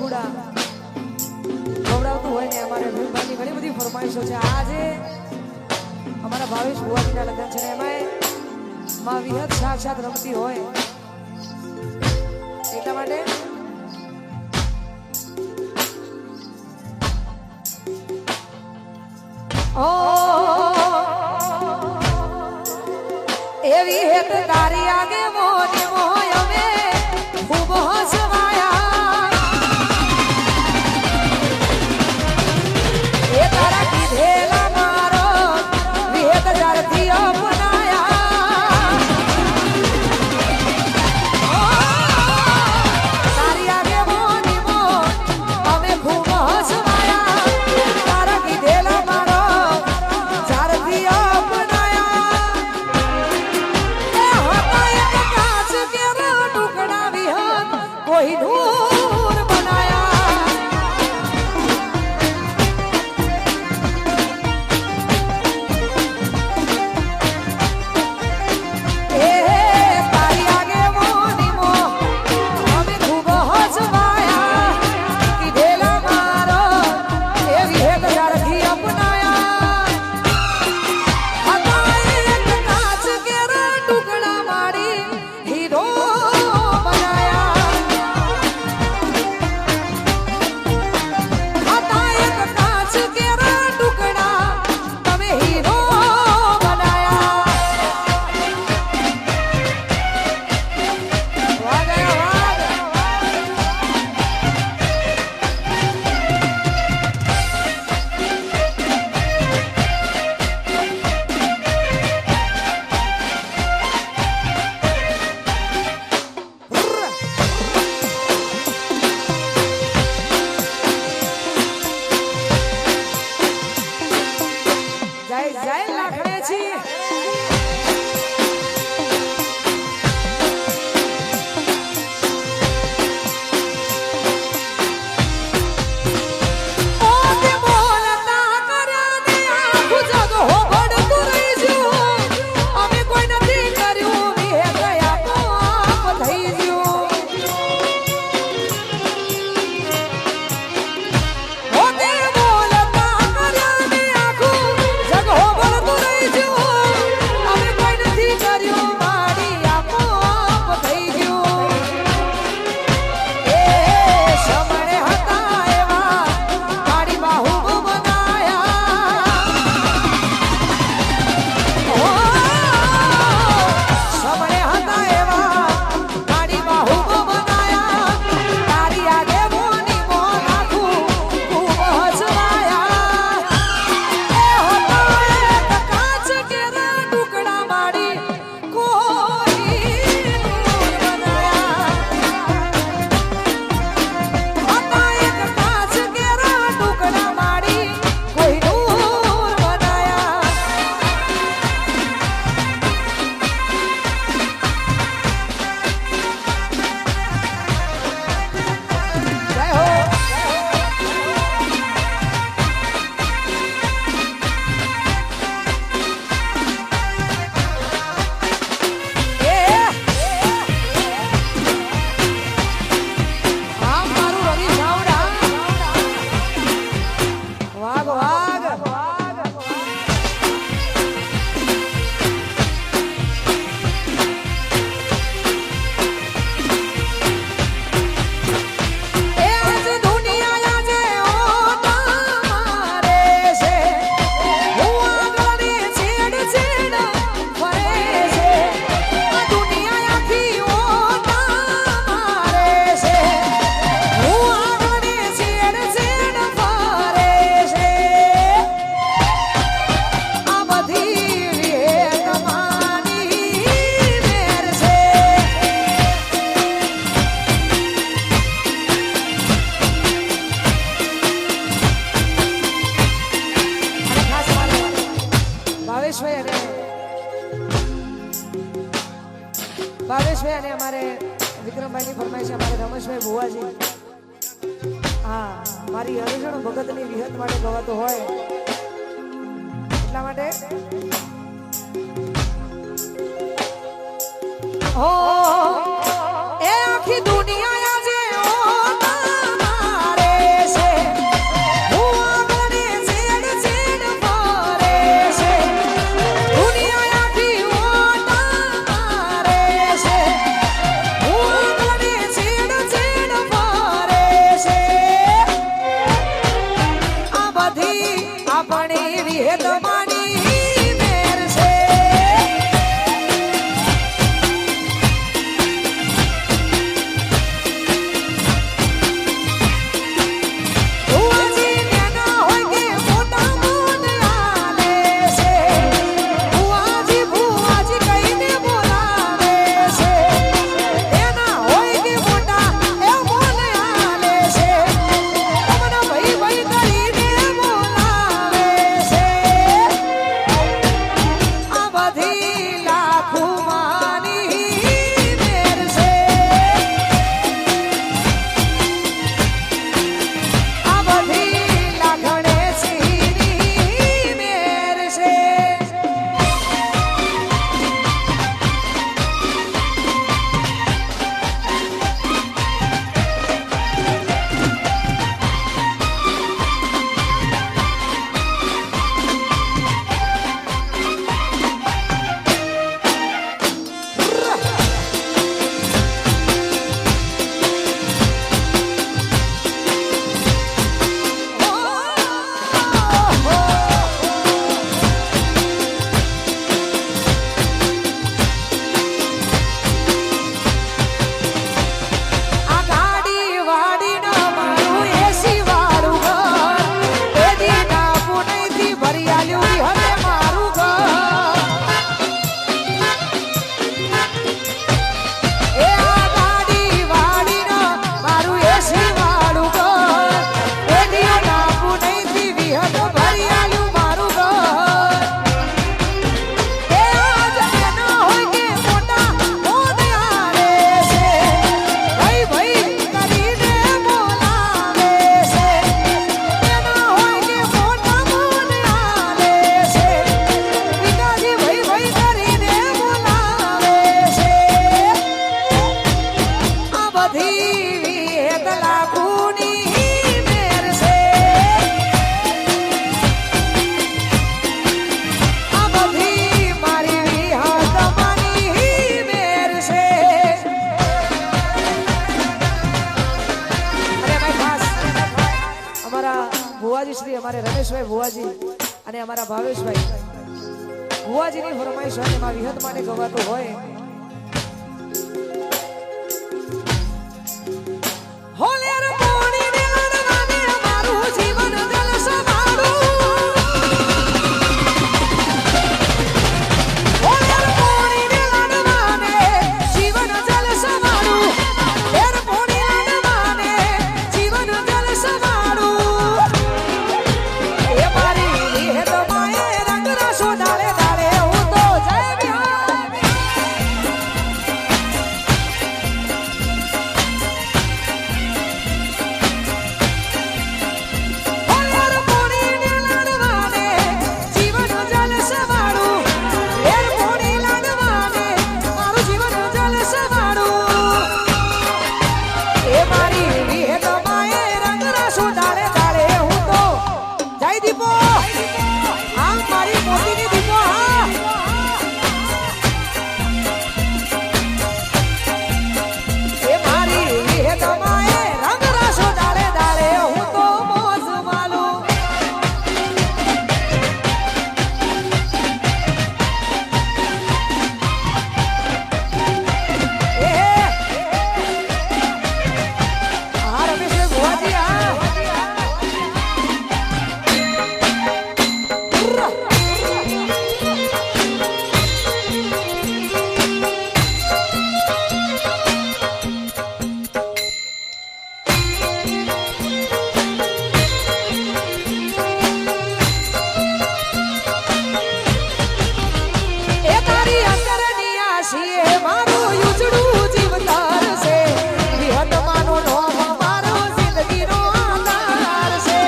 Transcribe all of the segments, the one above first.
વરઘોડા ખવડાવતું હોય ને અમારે ભીમભાઈની ઘણી બધી ફરમાઈશો છે. આજે અમારા ભાવેશ ભુવાજીના લગ્ન છે ને એમાં માં વિહત સાક્ષાત રમતી હોય એટલા માટે એવી હેત તારી આગે મોની મોય અમે ખૂબ હસવાયા એ તારા કીધેલા મારો વિહેત જારથી અપનાયા તારી આગે મોની મો અમે ખૂબ હસવાયા તારા કીધેલા મારો જારથી કોઈ નૂર બનાયા એ તારી આગે મોની મો અમે ખૂબ હસવાયા કીધેલા મારો એવી હેત જારથી અપનાયા હતા એક કાચ કેરા ટુકડા મારી હીરો ભાવેશભાઈ અને અમારે વિક્રમભાઈની ફરમાઈશ છે અમારે રમેશભાઈ ભુવાજી. હા, મારી હરિજણ ભગતની વિહત માટે ગવાતો હોય એટલા માટે ઓ એ આખી દુનિયા આજે ઓ બધી વિહેત લાખુની મેર છે આ બધી મારી વિહત માની મેર છે અને ભાઈ ખાસ અમારા ભુવાજી શ્રી અમારે રમેશભાઈ ભુવાજી અને અમારા ભાવેશભાઈ ભુવાજીની ફરમાઈશ હોય એમાં વિહત માટે ગવાતો હોય હોલેર પોણી ને લડવાને મારું જીવન જલ સમાડું હોલેર પોણી ને લડવાને જીવન જલ સમાડું હોલેર પોણી લડવાને જીવન જલ સમાડું એ મારી વિહત માએ રંગ રસો ડાળે ડાળે હું તો જય બિહાર હોલેર પોણી ને લડવાને જીવન જલ સમાડું હોલેર પોણી લડવાને મારું જીવન જલ સમાડું એ મારી વિહત માએ રંગ રસો ડાળે ડાળે હું તો જય દીપો હા મારી મોતીની દીપો હા એ મારી વિહત માએ રંગ રસો ડાળે ડાળે હું તો મોજ માલું એ હા રમેશભાઈ ભુવાજી હા એ તારી અંદરની આશીએ મારું યુજડું જીવતર છે વિહત માનું નોમ મારો જિંદગીનો આધાર છે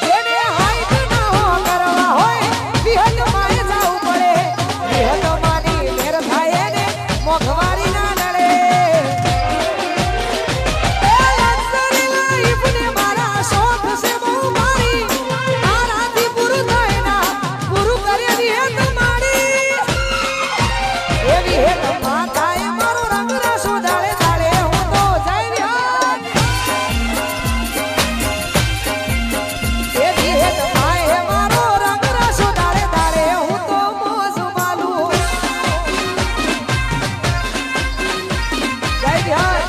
જેને હાઈટ ના હો કરવા હોય વિહત માએ જાવું પડે વિહત માની મેર થાય ને મોઘવારી ના નડે એ લક્ઝરી લાઈફ ને મારા શોખ છે બહુ મારી તારાથી પૂરું થાય ના પૂરું કરે વિહત મારી એ વિહત માં થાય મારો રંગ રસો ડાળે ડાળે હું તો જય વિહાર એ વિહત માએ મારો રંગ રસો ડાળે ડાળે હું તો મોજ માલું જય વિહાર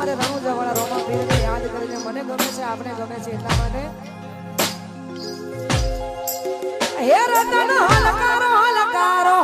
અમારે રણુજાવાળા રોમા પીરને યાદ કરીને મને ગમે છે, આપણે ગમે છે એટલા માટે હે રતન હલકારો હલકારો